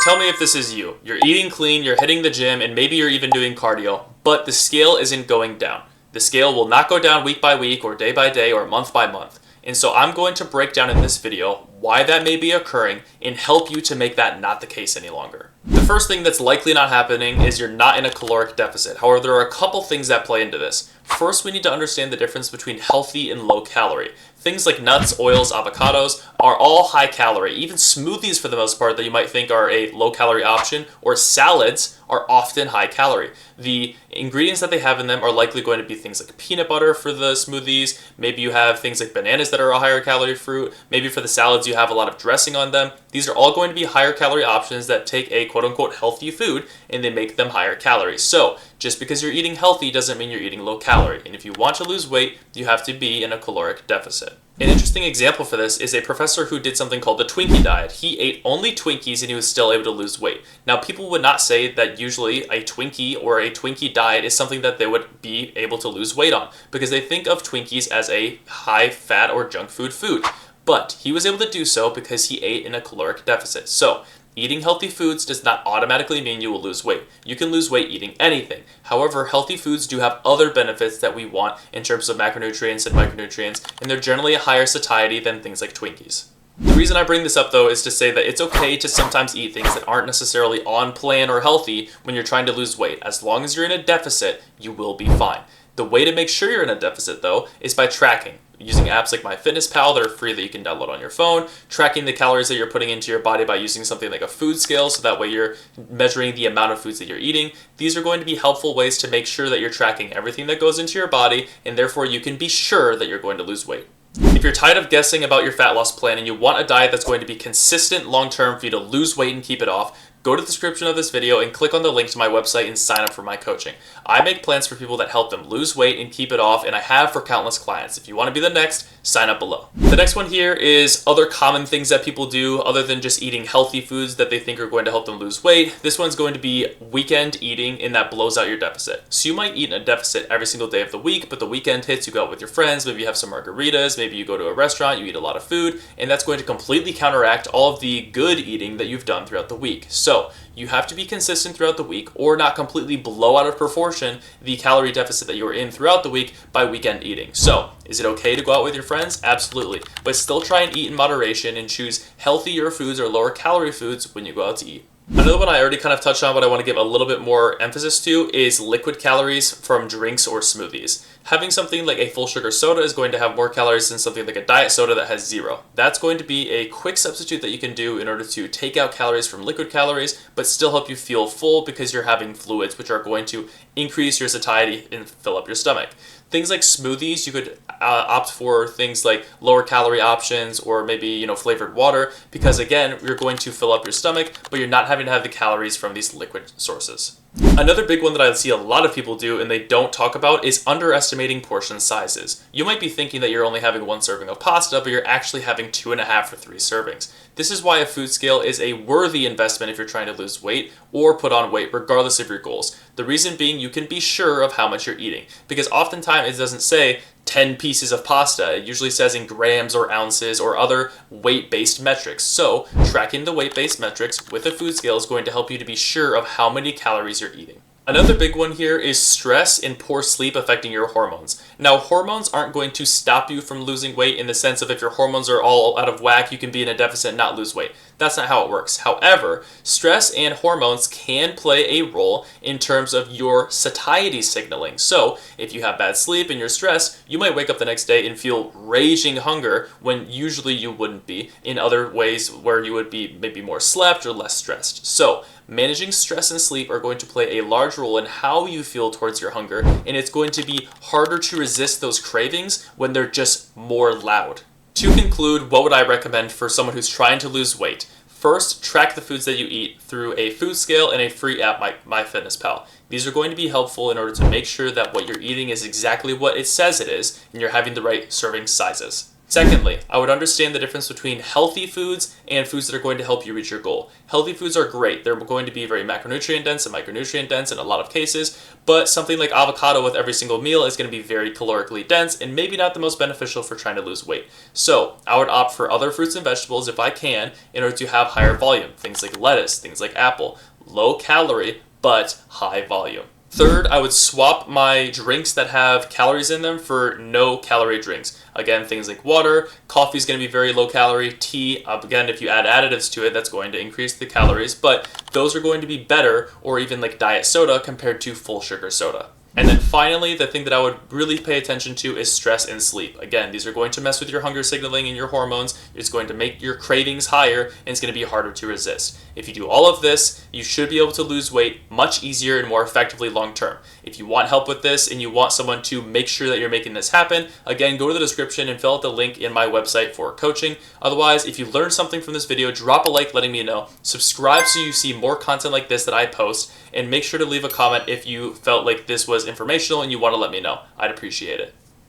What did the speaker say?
Tell me if this is you. You're eating clean, you're hitting the gym, and maybe you're even doing cardio, but the scale isn't going down. The scale will not go down week by week or day by day or month by month. And so I'm going to break down in this video why that may be occurring and help you to make that not the case any longer. The first thing that's likely not happening is you're not in a caloric deficit. However, there are a couple things that play into this. First, we need to understand the difference between healthy and low calorie. Things like nuts, oils, avocados are all high calorie. Even smoothies, for the most part, that you might think are a low calorie option, or salads are often high calorie. The ingredients that they have in them are likely going to be things like peanut butter for the smoothies. Maybe you have things like bananas that are a higher calorie fruit. Maybe for the salads you have a lot of dressing on them. These are all going to be higher calorie options that take a quote unquote healthy food and they make them higher calories. So just because you're eating healthy doesn't mean you're eating low calorie. And if you want to lose weight, you have to be in a caloric deficit. An interesting example for this is a professor who did something called the Twinkie diet. He ate only Twinkies and he was still able to lose weight. Now, people would not say that usually a Twinkie or a Twinkie diet is something that they would be able to lose weight on because they think of Twinkies as a high fat or junk food. But he was able to do so because he ate in a caloric deficit. So eating healthy foods does not automatically mean you will lose weight. You can lose weight eating anything. However, healthy foods do have other benefits that we want in terms of macronutrients and micronutrients, and they're generally a higher satiety than things like Twinkies. The reason I bring this up, though, is to say that it's okay to sometimes eat things that aren't necessarily on plan or healthy when you're trying to lose weight. As long as you're in a deficit, you will be fine. The way to make sure you're in a deficit, though, is by tracking. Using apps like MyFitnessPal that are free that you can download on your phone, tracking the calories that you're putting into your body by using something like a food scale so that way you're measuring the amount of foods that you're eating. These are going to be helpful ways to make sure that you're tracking everything that goes into your body and therefore you can be sure that you're going to lose weight. If you're tired of guessing about your fat loss plan and you want a diet that's going to be consistent long-term for you to lose weight and keep it off, go to the description of this video and click on the link to my website and sign up for my coaching. I make plans for people that help them lose weight and keep it off, and I have for countless clients. If you want to be the next, sign up below. The next one here is other common things that people do other than just eating healthy foods that they think are going to help them lose weight. This one's going to be weekend eating, and that blows out your deficit. So you might eat in a deficit every single day of the week, but the weekend hits, you go out with your friends, maybe you have some margaritas, maybe you go to a restaurant, you eat a lot of food, and that's going to completely counteract all of the good eating that you've done throughout the week. So you have to be consistent throughout the week or not completely blow out of proportion the calorie deficit that you were in throughout the week by weekend eating. So is it okay to go out with your friends? Absolutely. But still try and eat in moderation and choose healthier foods or lower calorie foods when you go out to eat. Another one I already kind of touched on, but I want to give a little bit more emphasis to is liquid calories from drinks or smoothies. Having something like a full sugar soda is going to have more calories than something like a diet soda that has 0. That's going to be a quick substitute that you can do in order to take out calories from liquid calories, but still help you feel full because you're having fluids, which are going to increase your satiety and fill up your stomach. Things like smoothies, you could opt for things like lower calorie options or maybe, flavored water because again, you're going to fill up your stomach, but you're not having to have the calories from these liquid sources. Another big one that I see a lot of people do and they don't talk about is underestimating portion sizes. You might be thinking that you're only having 1 serving of pasta, but you're actually having 2.5 or 3 servings. This is why a food scale is a worthy investment if you're trying to lose weight or put on weight, regardless of your goals. The reason being you can be sure of how much you're eating because oftentimes it doesn't say 10 pieces of pasta. It usually says in grams or ounces or other weight-based metrics. So tracking the weight-based metrics with a food scale is going to help you to be sure of how many calories you're eating. Another big one here is stress and poor sleep affecting your hormones. Now, hormones aren't going to stop you from losing weight in the sense of if your hormones are all out of whack, you can be in a deficit and not lose weight. That's not how it works. However, stress and hormones can play a role in terms of your satiety signaling. So if you have bad sleep and you're stressed, you might wake up the next day and feel raging hunger when usually you wouldn't be in other ways where you would be maybe more slept or less stressed. So managing stress and sleep are going to play a large role in how you feel towards your hunger, and it's going to be harder to resist those cravings when they're just more loud. To conclude, what would I recommend for someone who's trying to lose weight? First, track the foods that you eat through a food scale and a free app, MyFitnessPal. These are going to be helpful in order to make sure that what you're eating is exactly what it says it is, and you're having the right serving sizes. Secondly, I would understand the difference between healthy foods and foods that are going to help you reach your goal. Healthy foods are great. They're going to be very macronutrient dense and micronutrient dense in a lot of cases, but something like avocado with every single meal is going to be very calorically dense and maybe not the most beneficial for trying to lose weight. So I would opt for other fruits and vegetables if I can in order to have higher volume. Things like lettuce, things like apple, low calorie, but high volume. Third, I would swap my drinks that have calories in them for no calorie drinks. Again, things like water, coffee is going to be very low calorie, tea, again, if you add additives to it, that's going to increase the calories, but those are going to be better, or even like diet soda compared to full sugar soda. And then finally, the thing that I would really pay attention to is stress and sleep. Again, these are going to mess with your hunger signaling and your hormones. It's going to make your cravings higher, and it's going to be harder to resist. If you do all of this, you should be able to lose weight much easier and more effectively long term. If you want help with this and you want someone to make sure that you're making this happen, again, go to the description and fill out the link in my website for coaching. Otherwise, if you learned something from this video, drop a like letting me know. Subscribe so you see more content like this that I post, and make sure to leave a comment if you felt like this was informational and you want to let me know. I'd appreciate it.